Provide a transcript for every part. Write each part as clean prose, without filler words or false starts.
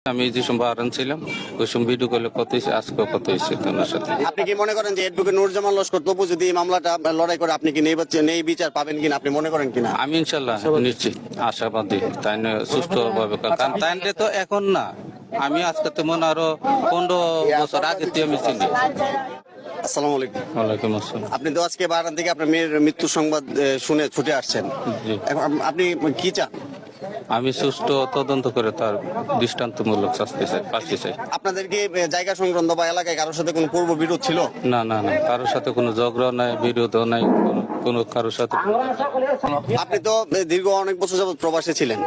আমি যে সময় আরাম ছিলাম ওই সময় ভিডিও করলে কত হয়েছে, আজকে কত হয়েছে তোমার সাথে। আপনি কি মনে করেন যে এডভোকেট নুরুজ্জামান লস্কর তবু যদি এই মামলাটা লড়াই করে আপনি কি নেই বিচার পাবেন কিনা আপনি মনে করেন কিনা? আমি ইনশাল্লাহ নিশ্চিত আশাবাদী, তাই না সুষ্ঠুভাবে, কারণ তাই তো এখন না, আমি আজকে তেমন আরো 15 বছর আগে আমি চিনি। আসসালামু আলাইকুম। ওয়ালাইকুম আসসালাম। আপনি তো আজকে বারান থেকে আপনার মেয়ের মৃত্যুর সংবাদ শুনে ছুটে আসছেন, জি। এখন আপনি কি চান? আমি সুষ্ঠু তদন্ত করে তার দৃষ্টান্তমূলক শাস্তি চাই, ফাঁসি চাই। আপনাদের কি জায়গা সংক্রান্ত বা এলাকায় কারোর সাথে কোনো পূর্ব বিরোধ ছিল? না না না, কারোর সাথে কোনো ঝগড়া নাই, বিরোধও নাই, কোনো কারোর সাথে। আপনি তো দীর্ঘ অনেক বছর যাবত প্রবাসে ছিলেন,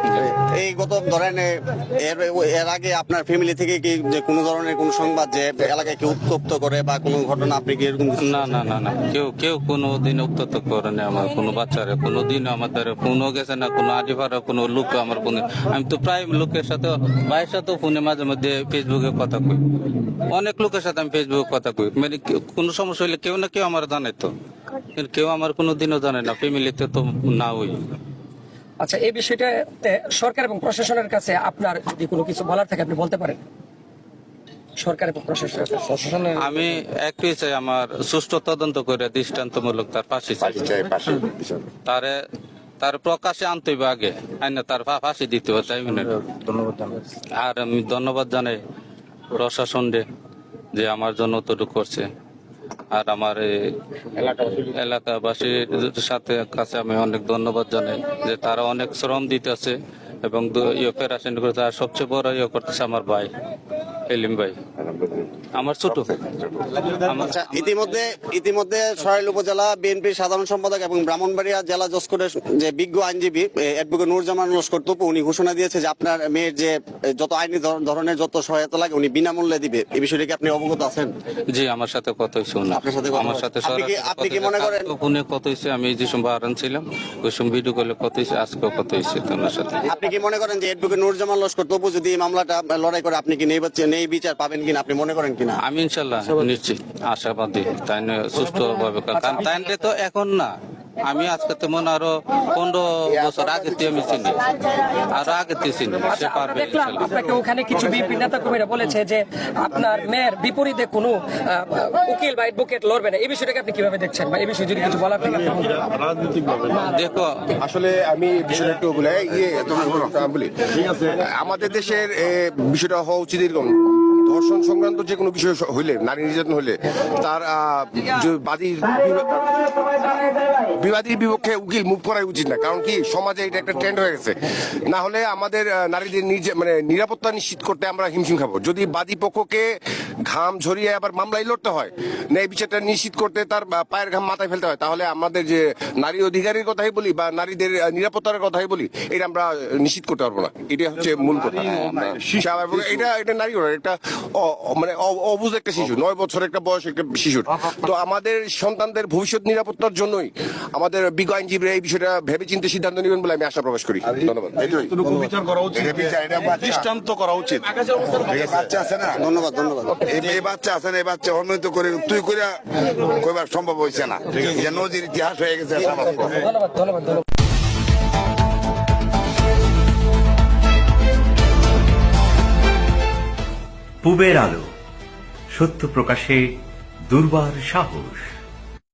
এই গত ধরেন এর আগে আপনার ফ্যামিলি থেকে কি যে কোনো ধরনের কোনো সংবাদ যে এলাকায় কেউ উত্তপ্ত করে বা কোনো ঘটনা আপনি কি এরকম কিছু? না না না না, কেউ কোনো দিন উত্তপ্ত করেনি আমার কোনো বাচ্চারা, কোনো দিন আমাদের ফোনও গেছে না, কোনো আডিভারা কোনো লোক আমার ফোনে। আমি তো প্রায় লোকের সাথে, ভাইয়ের সাথেও ফোনে মাঝে মধ্যে ফেসবুকে কথা কই, অনেক লোকের সাথে আমি ফেসবুকে কথা কই, মানে কোনো সমস্যা হলে কেউ না কেউ আমার জানে, তো কেউ আমার কোনো দিনও জানে না, ফ্যামিলিতে তো না হই। আচ্ছা, এই বিষয়টা সরকার এবং প্রশাসনের কাছে আপনার যদি কোনো কিছু বলার থাকে আপনি বলতে পারেন। সরকার এবং প্রশাসনের আমি একটাই চাই, আমার সুষ্ঠু তদন্ত করে দৃষ্টান্তমূলক তার ফাঁসি চাই। তার প্রকাশে আনতে হবে আগে, আইনা তার ফাঁসি দিতে হবে, তাই মনে হয়। আর আমি ধন্যবাদ জানাই প্রশাসনকে যে আমার জন্য অতটুকু করছে, আর আমার এলাকাবাসীর সাথে কাছে আমি অনেক ধন্যবাদ জানাই যে তারা অনেক শ্রম দিতেছে এবং অপারেশন করতে। আর সবচেয়ে বড় করতেছে আমার ভাই এলিম ভাই, আমার ছোট। আচ্ছা, ইতিমধ্যে সরাইল উপজেলা বিএনপির সাধারণ সম্পাদক এবং ব্রাহ্মণবাড়িয়া জেলা জজ কোর্টের যে বিজ্ঞ আইনজীবী অ্যাডভোকেট নুরুজ্জামান লস্কর তপু উনি ঘোষণা দিয়েছে যে আপনার মেয়ের যে যত আইনি ধরনের যত সহায়তা লাগে উনি বিনামূল্যে দিবে। এই বিষয়টি কি আপনি অবগত আছেন? জি, আমার সাথে কথা হয়েছে। আমার সাথে আপনি কি মনে করেন ফোনে কথা হয়েছে, আমি যে সময় আরাম ছিলাম ওই সময় ভিডিও করলে কথা হয়েছে, আজকে কথা হয়েছে তোমার সাথে। আপনি কি মনে করেন যে এডভোকেট নুরুজ্জামান লস্কর তপু যদি এই মামলাটা লড়াই করে আপনি কি নেই বিচার পাবেন কিনা আপনি মনে করেন কিনা? আমি ইনশাল্লাহ নিশ্চিত আশাবাদী, তাই না সুষ্ঠুভাবে, কারণ তাই তো এখন না, আমি আজকে তেমন আরো 15 বছর আগে আমি চিনি, আরো আগে চিনি, সে পারবে। দেখলাম আপনাকে ওখানে কিছু বিএনপি নেতা কর্মীরা বলেছে যে আপনার মেয়ের বিপরীতে কোনো উকিল বা অ্যাডভোকেট লড়বে না। এই বিষয়টাকে আপনি কিভাবে দেখছেন, বা এই বিষয়ে যদি কিছু বলার থাকে? দেখো, আসলে আমি বিষয়টা একটু বলি, আমাদের দেশের বিষয়টা হওয়া উচিত এরকম, ধর্ষণ সংক্রান্ত যে কোনো বিষয় হইলে, নারী নির্যাতন হইলে তার বিবাদীর বিপক্ষে উকিল মুভ করাই উচিত না। কারণ কি, সমাজে এটা একটা ট্রেন্ড হয়ে গেছে। না হলে আমাদের নারীদের নিরাপত্তা নিশ্চিত করতে আমরা হিমশিম খাবো। যদি বাদী পক্ষকে ঘাম ঝরিয়ে আবার মামলায় লড়তে হয়, ন্যায় বিচারটা নিশ্চিত করতে তার পায়ের ঘাম মাথায় ফেলতে হয়, তাহলে আমাদের যে নারী অধিকারের কথাই বলি বা নারীদের নিরাপত্তার কথাই বলি, এটা আমরা নিশ্চিত করতে পারবো না। এটা হচ্ছে মূল কথা। এটা নারী একটা মানে অবুঝ একটা শিশু, 9 বছরের একটা বয়স একটা শিশুর। তো আমাদের সন্তানদের ভবিষ্যৎ নিরাপত্তার জন্যই আমাদের বিজ্ঞ আইনজীবীরা এই বিষয়টা ভেবে চিন্তে সিদ্ধান্ত নেবেন বলে আমি আশা প্রকাশ করি। ধন্যবাদ। বিচার করা উচিত, দৃষ্টান্ত করা উচিত। বাচ্চা আছে না, ধন্যবাদ। এই বাচ্চা আছে না, এই বাচ্চা অন্যত করে তুই করে কইবার সম্ভব হয়েছে না, যে নদীর ইতিহাস হয়ে গেছে। ধন্যবাদ। পূবের আলো, সত্য প্রকাশে দুর্বার সাহস।